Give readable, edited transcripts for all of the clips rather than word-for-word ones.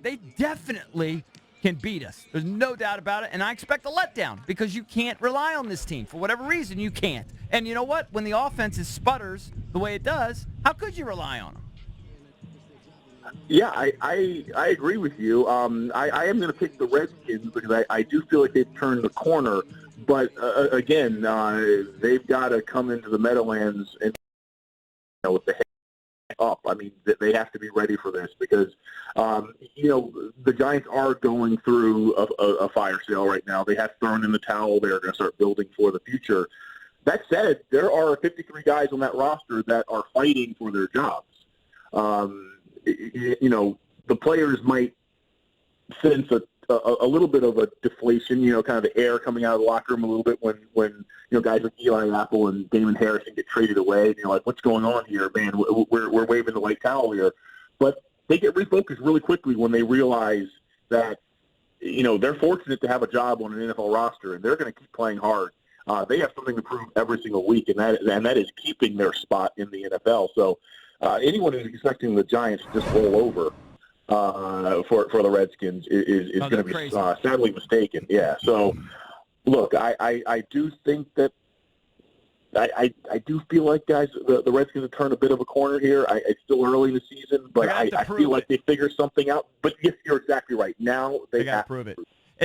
They definitely can beat us. There's no doubt about it. And I expect a letdown because you can't rely on this team. For whatever reason, you can't. And you know what? When the offense is sputters the way it does, how could you rely on them? Yeah, I agree with you. I am going to pick the Redskins because I do feel like they've turned the corner. But, again, they've got to come into the Meadowlands and with the head up. I mean, they have to be ready for this because, the Giants are going through a fire sale right now. They have thrown in the towel. They're going to start building for the future. That said, there are 53 guys on that roster that are fighting for their jobs. The players might sense a little bit of a deflation, kind of the air coming out of the locker room a little bit when guys like Eli Apple and Damon Harrison get traded away. And you're like, what's going on here, man? We're waving the white towel here. But they get refocused really quickly when they realize that, they're fortunate to have a job on an NFL roster, and they're going to keep playing hard. They have something to prove every single week, and that is keeping their spot in the NFL. So anyone who's expecting the Giants to just roll over for the Redskins is going to be sadly mistaken. Yeah. So, look, I do think that I do feel like, guys, the Redskins have turned a bit of a corner here. It's still early in the season, but I feel like they figure something out. But yes, you're exactly right. Now they got to prove it.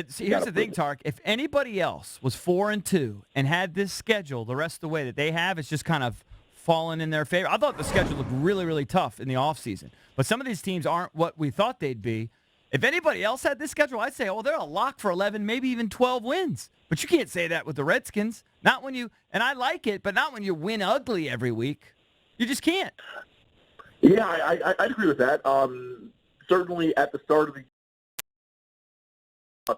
See, here's the thing, Tarik. If anybody else was 4-2 and had this schedule the rest of the way that they have, it's just kind of fallen in their favor. I thought the schedule looked really, really tough in the offseason. But some of these teams aren't what we thought they'd be. If anybody else had this schedule, I'd say, they're a lock for 11, maybe even 12 wins. But you can't say that with the Redskins. Not when you – and I like it, but not when you win ugly every week. You just can't. Yeah, I'd agree with that. Certainly at the start of the –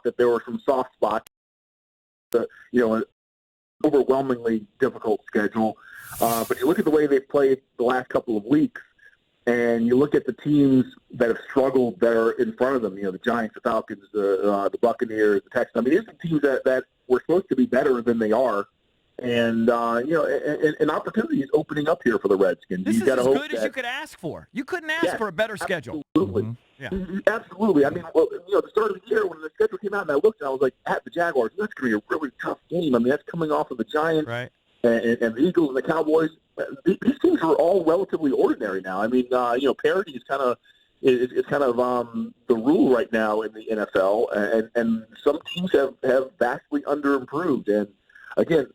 that there were some soft spots, an overwhelmingly difficult schedule. But you look at the way they've played the last couple of weeks, and you look at the teams that have struggled that are in front of them, the Giants, the Falcons, the Buccaneers, the Texans. I mean, these are teams that were supposed to be better than they are. And, an opportunity is opening up here for the Redskins. This is as good as you could ask for. You couldn't ask for a better schedule. Absolutely. Mm-hmm. Yeah. Absolutely. I mean, the start of the year when the schedule came out and I looked and I was like, at the Jaguars, that's going to be a really tough game. I mean, that's coming off of the Giants. Right. And the Eagles and the Cowboys, these teams are all relatively ordinary now. I mean, parity is kind of the rule right now in the NFL, and some teams have vastly underimproved. And again,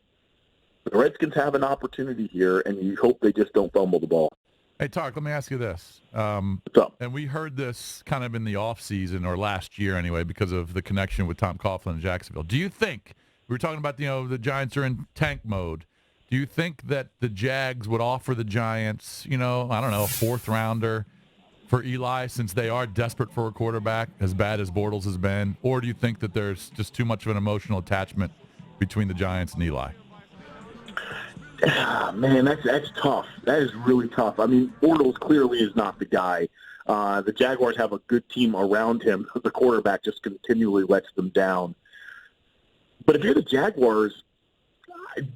the Redskins have an opportunity here, and you hope they just don't fumble the ball. Hey, Tarik, let me ask you this. What's up? And we heard this kind of in the offseason, or last year anyway, because of the connection with Tom Coughlin in Jacksonville. Do you think, we were talking about, the Giants are in tank mode. Do you think that the Jags would offer the Giants, a fourth-rounder for Eli since they are desperate for a quarterback, as bad as Bortles has been? Or do you think that there's just too much of an emotional attachment between the Giants and Eli? Man, that's tough. That is really tough. I mean, Bortles clearly is not the guy. The Jaguars have a good team around him. The quarterback just continually lets them down. But if you're the Jaguars,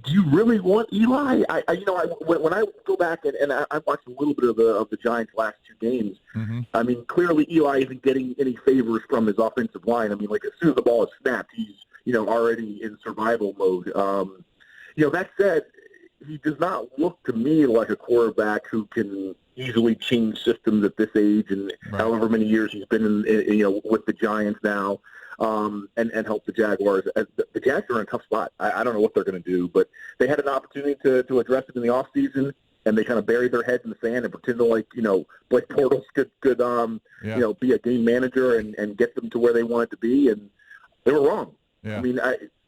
do you really want Eli? When I go back and I watched a little bit of the Giants' last two games, mm-hmm. I mean, clearly Eli isn't getting any favors from his offensive line. I mean, like as soon as the ball is snapped, he's already in survival mode. That said, he does not look to me like a quarterback who can easily change systems at this age and however many years he's been in with the Giants now. And help the Jaguars. The Jags are in a tough spot. I don't know what they're going to do, but they had an opportunity to address it in the offseason, and they kind of buried their heads in the sand and pretended like, Blake Bortles could be a game manager and get them to where they wanted to be, and they were wrong. Yeah. I mean,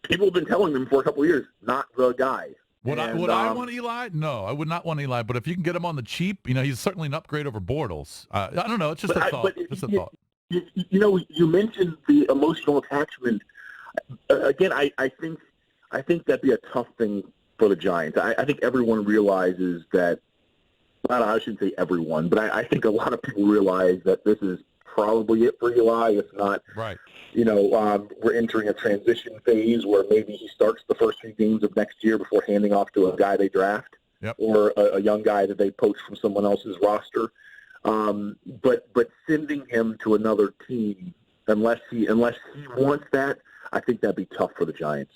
people have been telling them for a couple of years, not the guy. Would I want Eli? No, I would not want Eli. But if you can get him on the cheap, he's certainly an upgrade over Bortles. I don't know. It's just a thought. Just a thought. You mentioned the emotional attachment. Again, I think that'd be a tough thing for the Giants. I think everyone realizes that. I shouldn't say everyone, but I think a lot of people realize that this is probably it for Eli. If not, right. We're entering a transition phase where maybe he starts the first few games of next year before handing off to a guy they draft, yep. or a young guy that they poach from someone else's roster. But sending him to another team, unless he wants that, I think that'd be tough for the Giants.